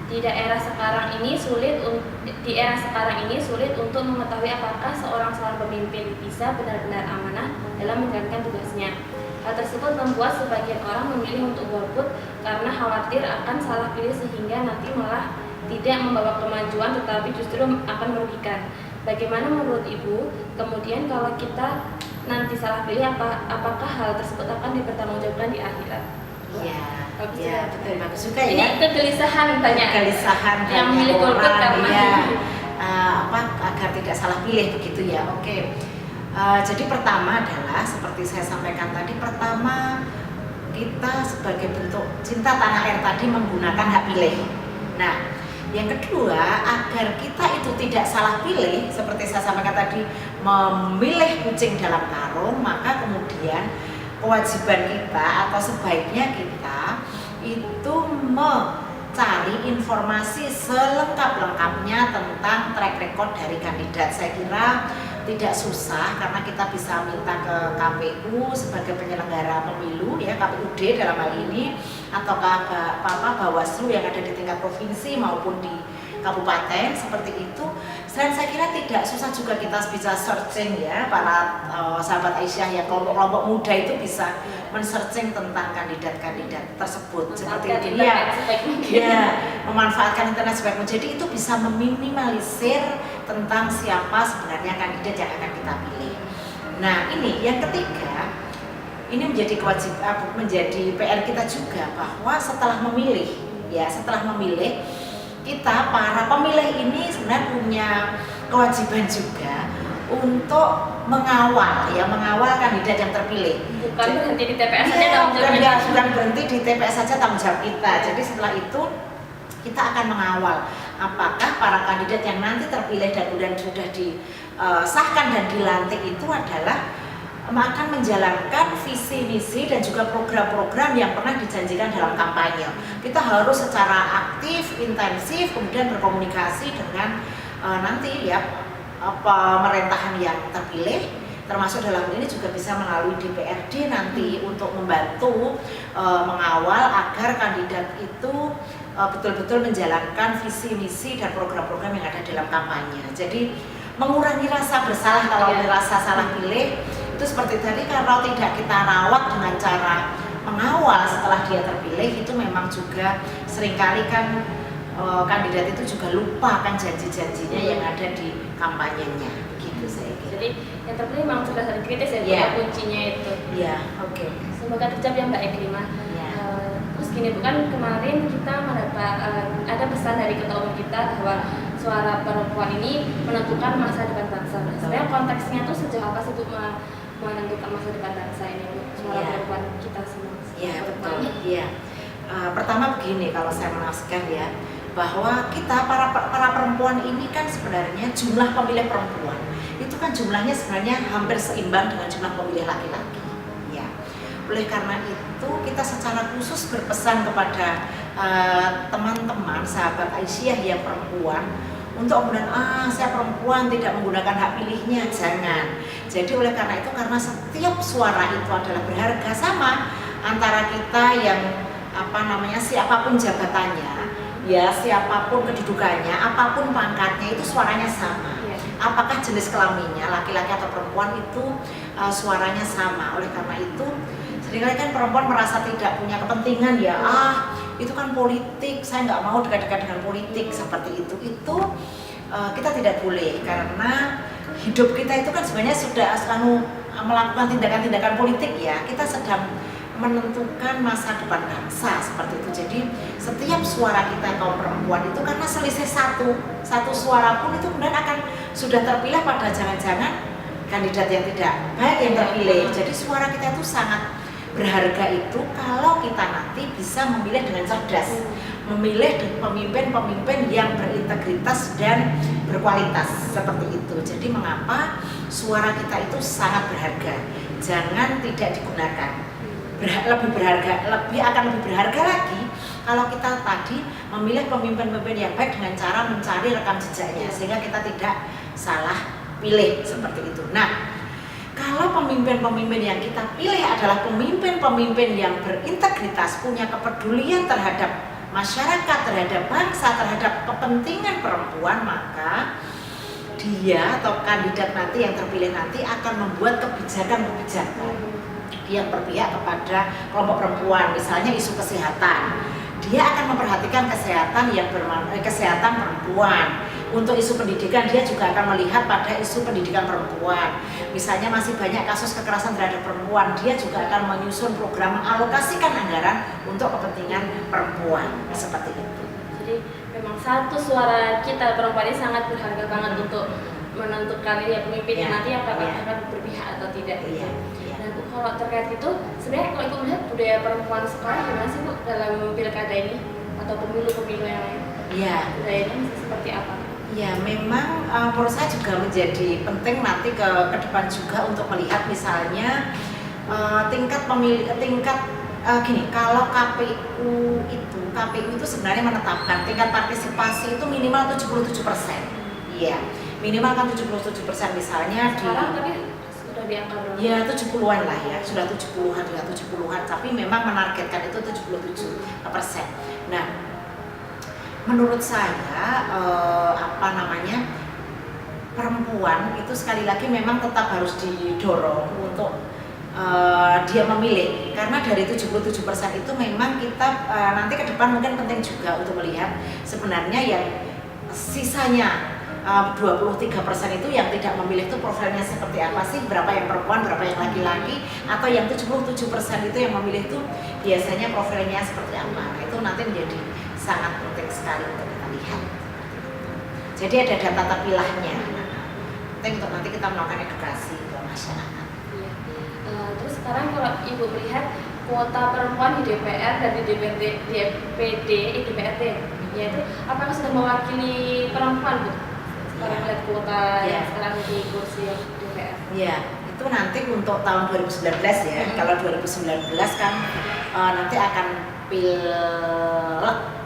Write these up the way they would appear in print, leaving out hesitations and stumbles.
Di era sekarang ini sulit untuk mengetahui apakah seorang pemimpin bisa benar-benar amanah dalam menjalankan tugasnya. Hal tersebut membuat sebagian orang memilih untuk golput karena khawatir akan salah pilih sehingga nanti malah tidak membawa kemajuan tetapi justru akan merugikan. Bagaimana menurut Ibu? Kemudian kalau kita nanti salah pilih, apakah hal tersebut akan dipertanggungjawabkan di akhirat? Ya, betul, bagus juga ya. Ini kegelisahan banyak. Kegelisahan yang milih golput karena agar tidak salah pilih begitu ya. Oke. Jadi pertama adalah seperti saya sampaikan tadi, pertama kita sebagai bentuk cinta tanah air tadi menggunakan hak pilih. Nah, yang kedua, agar kita itu tidak salah pilih, seperti saya sampaikan tadi, memilih kucing dalam karung, maka kemudian kewajiban kita atau sebaiknya kita itu mencari informasi selengkap-lengkapnya tentang track record dari kandidat. Saya kira tidak susah karena kita bisa minta ke KPU sebagai penyelenggara pemilu ya, KPUD dalam hal ini, atau Bawaslu yang ada di tingkat provinsi maupun di kabupaten seperti itu. Dan saya kira tidak susah juga kita bisa searching ya, para sahabat Aisyah yang kelompok-kelompok muda itu bisa men-searching tentang kandidat-kandidat tersebut seperti itu ya, memanfaatkan internet sebaik mungkin. Jadi itu bisa meminimalisir tentang siapa sebenarnya kandidat yang akan kita pilih. Nah, ini yang ketiga, ini menjadi kewajiban, menjadi PR kita juga bahwa setelah memilih kita para pemilih ini sebenarnya punya kewajiban juga untuk mengawal kandidat yang terpilih. Bukan berhenti di TPS saja bukan berhenti di TPS saja tanggung jawab kita. Jadi setelah itu kita akan mengawal apakah para kandidat yang nanti terpilih dan kemudian sudah disahkan dan dilantik itu adalah akan menjalankan visi misi dan juga program-program yang pernah dijanjikan dalam kampanye. Kita harus secara aktif, intensif, kemudian berkomunikasi dengan nanti ya pemerintahan yang terpilih, termasuk dalam ini juga bisa melalui DPRD nanti untuk membantu mengawal agar kandidat itu betul-betul menjalankan visi misi dan program-program yang ada dalam kampanye. Jadi mengurangi rasa bersalah kalau merasa salah pilih. Itu seperti tadi, kalau tidak kita rawat dengan cara mengawal setelah dia terpilih, itu memang juga seringkali kan kandidat itu juga lupa kan janji-janjinya yang ada di kampanyenya, gitu saya kira. Jadi yang terpilih memang sudah sering kritis ya, kuncinya itu. Iya, oke. Semoga terjawab ya Mbak Ekrimah. Terus gini, bukan kemarin kita mendapat ada pesan dari ketua umum kita bahwa suara perempuan ini menentukan masa depan bangsa. Sebenarnya konteksnya tuh sejauh apa sih Bu menentukan masa depan bangsa ini, Bu? Suara perempuan kita semua. Iya, betul. Iya. Pertama begini, kalau saya menafsirkan ya, bahwa kita para perempuan ini kan sebenarnya jumlah pemilih perempuan itu kan jumlahnya sebenarnya hampir seimbang dengan jumlah pemilih laki-laki. Ya. Oleh karena itu kita secara khusus berpesan kepada teman-teman sahabat Aisyah yang perempuan untuk kemudian saya perempuan tidak menggunakan hak pilihnya, jangan. Jadi oleh karena itu, karena setiap suara itu adalah berharga, sama antara kita yang siapapun jabatannya ya, siapapun kedudukannya, apapun pangkatnya, itu suaranya sama. Apakah jenis kelaminnya laki-laki atau perempuan itu suaranya sama. Oleh karena itu seringkali kan perempuan merasa tidak punya kepentingan ya, itu kan politik, saya nggak mau dekat-dekat dengan politik seperti itu kita tidak boleh, karena hidup kita itu kan sebenarnya sudah melakukan tindakan-tindakan politik ya, kita sedang menentukan masa depan bangsa seperti itu. Jadi setiap suara kita kaum perempuan itu, karena selisih satu suara pun itu kemudian akan sudah terpilih pada jangan-jangan kandidat yang tidak baik yang terpilih. Jadi suara kita itu sangat berharga itu kalau kita nanti bisa memilih dengan cerdas, memilih pemimpin-pemimpin yang berintegritas dan berkualitas seperti itu. Jadi mengapa suara kita itu sangat berharga, jangan tidak digunakan. Lebih berharga lagi kalau kita tadi memilih pemimpin-pemimpin yang baik dengan cara mencari rekam jejaknya sehingga kita tidak salah pilih seperti itu. Nah, kalau pemimpin-pemimpin yang kita pilih adalah pemimpin-pemimpin yang berintegritas, punya kepedulian terhadap masyarakat, terhadap bangsa, terhadap kepentingan perempuan, maka dia atau kandidat nanti yang terpilih nanti akan membuat kebijakan-kebijakan yang berpihak kepada kelompok perempuan. Misalnya isu kesehatan, dia akan memperhatikan kesehatan kesehatan perempuan. Untuk isu pendidikan, dia juga akan melihat pada isu pendidikan perempuan. Misalnya masih banyak kasus kekerasan terhadap perempuan, dia juga akan menyusun program, mengalokasikan anggaran untuk kepentingan perempuan, seperti itu. Jadi memang satu suara kita perempuan ini sangat berharga banget untuk menentukan ya pemimpinnya nanti apakah akan berpihak atau tidak. Nah Bu, kalau terkait itu sebenarnya kalau Ibu melihat budaya perempuan sekarang gimana sih Bu dalam pilkada ini atau pemilu-pemilu yang lain? Budayanya masih seperti apa? Ya memang menurut saya juga menjadi penting nanti ke depan juga untuk melihat misalnya gini, kalau KPU itu sebenarnya menetapkan tingkat partisipasi itu minimal 77%. Iya, minimal kan 77% misalnya sekarang tapi sudah di angka berapa? Ya 70-an lah ya, sudah 70-an, tapi memang menargetkan itu 77%. Nah, menurut saya perempuan itu sekali lagi memang tetap harus didorong untuk dia memilih, karena dari 77% itu memang kita nanti ke depan mungkin penting juga untuk melihat sebenarnya yang sisanya 23% itu yang tidak memilih itu profilnya seperti apa sih, berapa yang perempuan, berapa yang laki-laki, atau yang 77% itu yang memilih itu biasanya profilnya seperti apa. Nah, itu nanti menjadi sangat penting sekali untuk kita lihat. Jadi ada data tapilahnya. Penting untuk nanti kita melakukan edukasi ke masyarakat. Terus sekarang kalau Ibu melihat kuota perempuan di DPR dan di DPRD, yaitu apakah sudah mewakili perempuan Bu? Sekarang lihat kuota yang sekarang di kursi DPR. Ya, itu nanti untuk tahun 2019 ya. Kalau 2019 kan nanti akan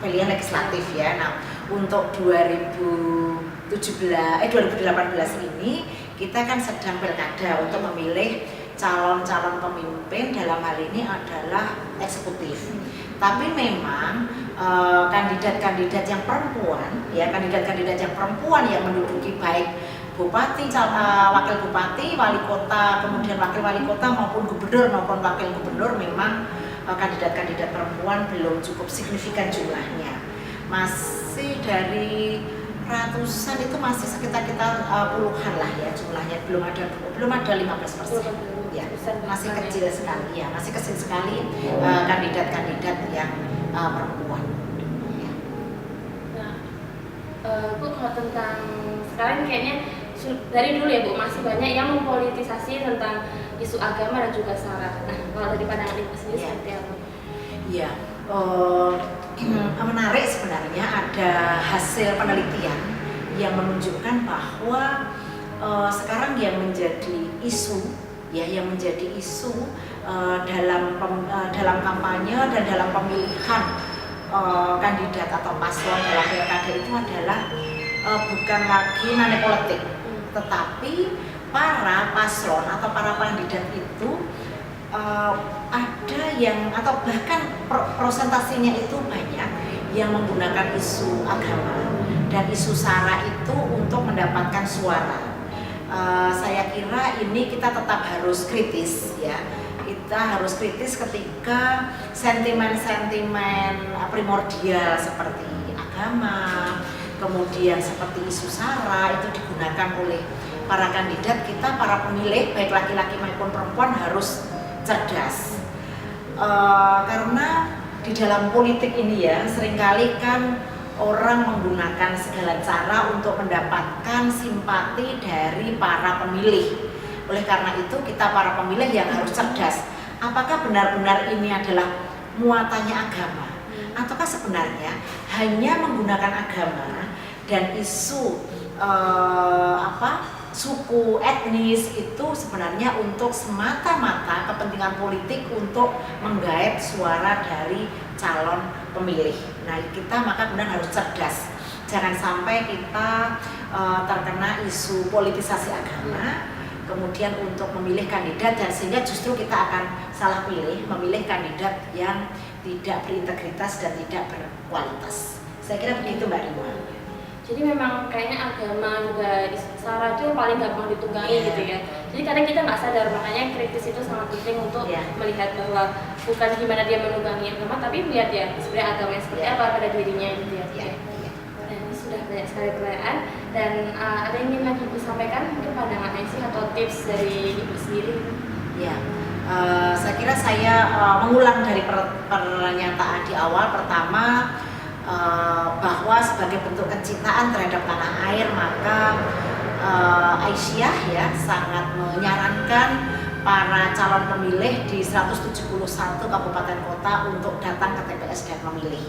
pilihan legislatif ya. Nah, untuk 2018 ini kita kan sedang pilkada untuk memilih calon-calon pemimpin, dalam hal ini adalah eksekutif. Tapi memang kandidat-kandidat yang perempuan yang menduduki baik bupati, wakil bupati, wali kota, kemudian wakil wali kota maupun gubernur maupun wakil gubernur, memang kandidat-kandidat perempuan belum cukup signifikan jumlahnya. Masih dari ratusan itu masih sekitar puluhan lah ya jumlahnya, belum ada 15%. Ya, masih kecil sekali ya, masih kecil sekali kandidat-kandidat yang perempuan. Ya. Nah, Bu, kalau tentang sekarang kayaknya dari dulu ya Bu masih banyak yang mempolitisasi tentang isu agama dan juga SARA. Nah, kalau dari pandangan Ibu sendiri seperti apa? Iya, menarik sebenarnya ada hasil penelitian yang menunjukkan bahwa sekarang yang menjadi isu dalam kampanye dan dalam pemilihan kandidat atau paslon dalam pilkada itu adalah bukan lagi money politik, tetapi para paslon atau para kandidat itu ada yang atau bahkan prosentasinya itu banyak yang menggunakan isu agama dan isu SARA itu untuk mendapatkan suara. Saya kira ini kita tetap harus kritis ya. Kita harus kritis ketika sentimen-sentimen primordial seperti agama, kemudian seperti isu SARA itu digunakan oleh para kandidat. Kita para pemilih baik laki-laki maupun perempuan harus cerdas. Karena di dalam politik ini ya seringkali kan orang menggunakan segala cara untuk mendapatkan simpati dari para pemilih. Oleh karena itu kita para pemilih yang harus cerdas. Apakah benar-benar ini adalah muatannya agama? Ataukah sebenarnya hanya menggunakan agama dan isu suku, etnis itu sebenarnya untuk semata-mata kepentingan politik untuk menggait suara dari calon pemilih. Nah, kita maka benar harus cerdas. Jangan sampai kita terkena isu politisasi agama, kemudian untuk memilih kandidat dan sehingga justru kita akan salah pilih, memilih kandidat yang tidak berintegritas dan tidak berkualitas. Saya kira begitu Mbak Rima. Jadi memang kayaknya agama juga Sarah itu yang paling gampang ditunggangi gitu ya. Jadi kadang kita nggak sadar, makanya kritis itu sangat penting untuk melihat bahwa bukan gimana dia menunggangi agama, tapi melihat ya sebenarnya agamanya seperti apa pada dirinya gitu ya. Nah, ini sudah banyak sekali pertanyaan dan ada yang ingin lagi Ibu sampaikan mungkin pandangan sih atau tips dari Ibu sendiri? Ya, saya kira saya mengulang dari pernyataan di awal. Pertama, bahwa sebagai bentuk kecintaan terhadap tanah air, maka Aisyah ya sangat menyarankan para calon pemilih di 171 kabupaten kota untuk datang ke TPS dan memilih.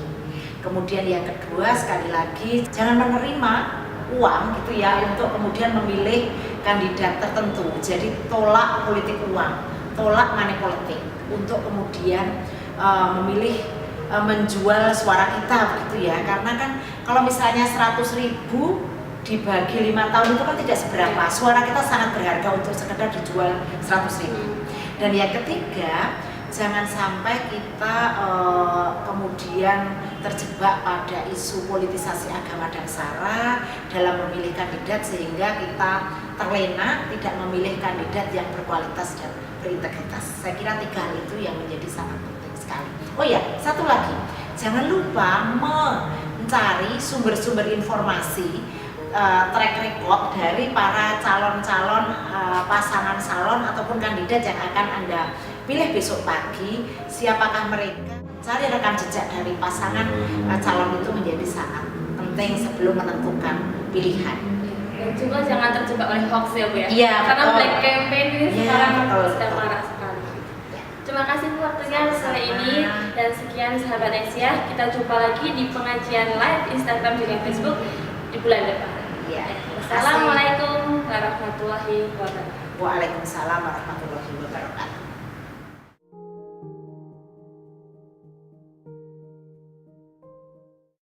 Kemudian yang kedua, sekali lagi jangan menerima uang gitu ya untuk kemudian memilih kandidat tertentu. Jadi tolak politik uang, tolak money politik untuk kemudian memilih menjual suara kita begitu ya. Karena kan kalau misalnya 100.000 dibagi 5 tahun itu kan tidak seberapa. Suara kita sangat berharga untuk sekedar dijual 100.000. Dan yang ketiga, jangan sampai kita kemudian terjebak pada isu politisasi agama dan sara dalam memilih kandidat sehingga kita terlena tidak memilih kandidat yang berkualitas dan berintegritas. Saya kira 3 hal itu yang menjadi sangat penting sekali. Oh ya, satu lagi, jangan lupa mencari sumber-sumber informasi, track record dari para calon-calon pasangan calon ataupun kandidat yang akan Anda pilih besok pagi. Siapakah mereka? Cari rekam jejak dari pasangan calon itu menjadi sangat penting sebelum menentukan pilihan. Dan juga jangan terjebak oleh hoax ya Bu ya. Iya, karena betul. black campaign ini sekarang sedang betul. marah sekali. Terima kasih Bu waktunya sore ini, dan sekian sahabat Aisyah. Kita jumpa lagi di pengajian live Instagram dan Facebook di bulan depan. Ya. Wassalamualaikum warahmatullahi wabarakatuh. Waalaikumsalam warahmatullahi wabarakatuh.